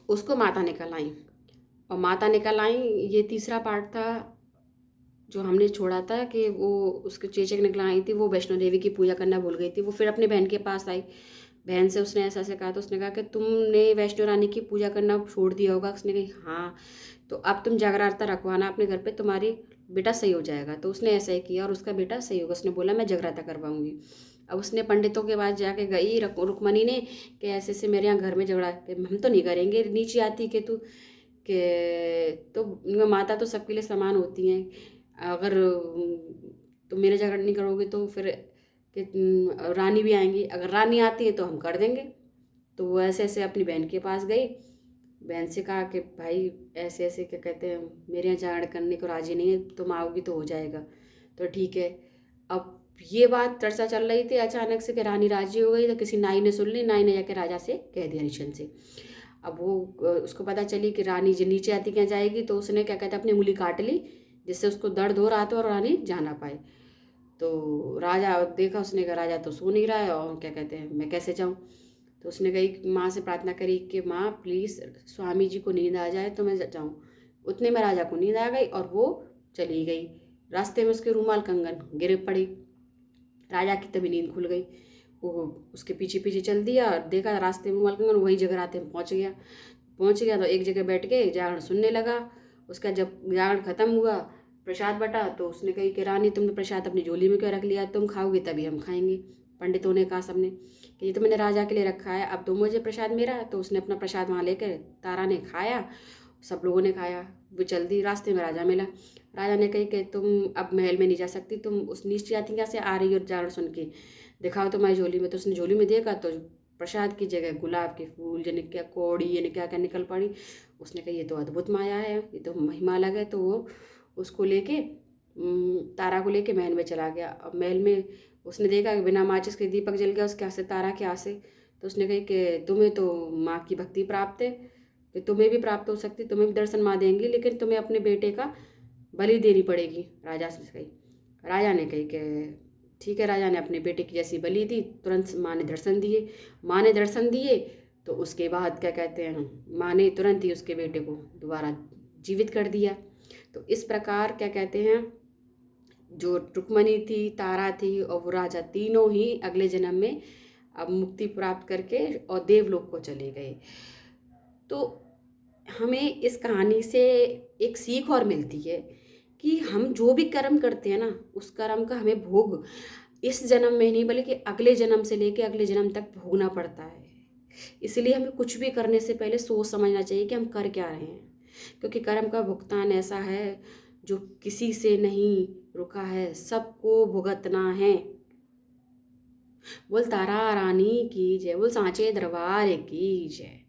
उसको माता निकल आई, और माता निकल आई, ये तीसरा पार्ट था जो हमने छोड़ा था कि वो उसके चेचक निकल आई थी, वो वैष्णो देवी की पूजा करना भूल गई थी। वो फिर अपनी बहन के पास आई, बहन से उसने ऐसा ऐसा कहा, तो उसने कहा कि तुमने वैष्णो रानी की पूजा करना छोड़ दिया होगा। उसने कही हाँ, तो अब तुम जागराता रखवाना अपने घर पे, तुम्हारी बेटा सही हो जाएगा। तो उसने ऐसा ही किया और उसका बेटा सही होगा। उसने बोला मैं जगराता करवाऊंगी। अब उसने पंडितों के पास जाके गई रुक्मणी ने कि ऐसे ऐसे मेरे यहाँ घर में झगड़ा, कि हम तो नहीं करेंगे, नीचे आती कि तू कि तो माता तो सबके लिए समान होती हैं, अगर तुम मेरे झगड़ा नहीं करोगे तो फिर कि रानी भी आएंगी, अगर रानी आती है तो हम कर देंगे। तो वो ऐसे ऐसे अपनी बहन के पास गई, बहन से कहा कि भाई ऐसे ऐसे क्या कहते हैं, मेरे यहाँ झगड़ा करने को राजी नहीं है, तुम आओगी तो हो जाएगा। तो ठीक है। अब ये बात चर्चा चल रही थी, अचानक से कि रानी राजी हो गई, तो किसी नाई ने सुन ली, नाई ने जाके राजा से कह दिया, हरिश्चंद्र से। अब वो उसको पता चली कि रानी जो नीचे आती क्या जाएगी, तो उसने क्या कहते हैं अपनी उंगली काट ली, जिससे उसको दर्द हो रहा था और रानी जा ना पाए। तो राजा देखा, उसने कहा राजा तो सो नहीं रहा है और क्या कहते हैं मैं कैसे जाऊँ। तो उसने कही, माँ से प्रार्थना करी कि माँ प्लीज़ स्वामी जी को नींद आ जाए तो मैं जाऊँ। उतने में राजा को नींद आ गई और वो चली गई। रास्ते में उसके रूमाल कंगन गिर पड़ी, राजा की तभी नींद खुल गई। वो उसके पीछे पीछे चल दिया और देखा रास्ते में रूमाल कंगन, वहीं जगह रास्ते में पहुँच गया तो एक जगह बैठ के जागरण सुनने लगा। उसका जब जागरण खत्म हुआ, प्रसाद बटा, तो उसने कही कि रानी तुमने प्रसाद अपनी झोली में क्यों रख लिया, तुम खाओगे तभी हम खाएंगे। पंडितों ने कहा सबने कि ये तो मैंने राजा के लिए रखा है, अब दो मुझे प्रसाद मेरा। तो उसने अपना प्रसाद वहाँ लेकर तारा ने खाया, सब लोगों ने खाया। वो चल दी, रास्ते में राजा मिला। राजा ने कही कि तुम अब महल में नहीं जा सकती, तुम उस नीचे जाती कैसे आ रही हो जागरण सुन के, दिखाओ तुम्हारी झोली में। तो उसने झोली में देखा तो प्रसाद की जगह गुलाब के फूल यानी क्या कौड़ी यानी क्या क्या निकल पड़ी। उसने कहा ये तो अद्भुत माया है, ये तो महिमा अलग है। तो वो उसको लेके तारा को लेके महल में चला गया। अब महल में उसने देखा कि बिना माचिस के दीपक जल गया उसके हाथ से, तारा के हाथ से। तो उसने कही कि तुम्हें तो माँ की भक्ति प्राप्त है, कि तुम्हें भी प्राप्त हो सकती, तुम्हें भी दर्शन माँ देंगी, लेकिन तुम्हें अपने बेटे का बलि देनी पड़ेगी। राजा से कही, राजा ने कही कि ठीक है। राजा ने अपने बेटे की जैसी बलि दी, तुरंत माँ ने दर्शन दिए। माँ ने दर्शन दिए तो उसके बाद क्या कहते हैं माँ ने तुरंत ही उसके बेटे को दोबारा जीवित कर दिया। तो इस प्रकार क्या कहते हैं जो रुक्मणी थी, तारा थी और वो राजा, तीनों ही अगले जन्म में अब मुक्ति प्राप्त करके और देवलोक को चले गए। तो हमें इस कहानी से एक सीख और मिलती है कि हम जो भी कर्म करते हैं ना, उस कर्म का हमें भोग इस जन्म में नहीं बल्कि अगले जन्म से लेके अगले जन्म तक भोगना पड़ता है। इसलिए हमें कुछ भी करने से पहले सोच समझना चाहिए कि हम कर क्या रहे हैं, क्योंकि कर्म का भुगतान ऐसा है जो किसी से नहीं रुका है, सबको भुगतना है। बोल तारा रानी की जय, बोल सांचे दरबार की जय।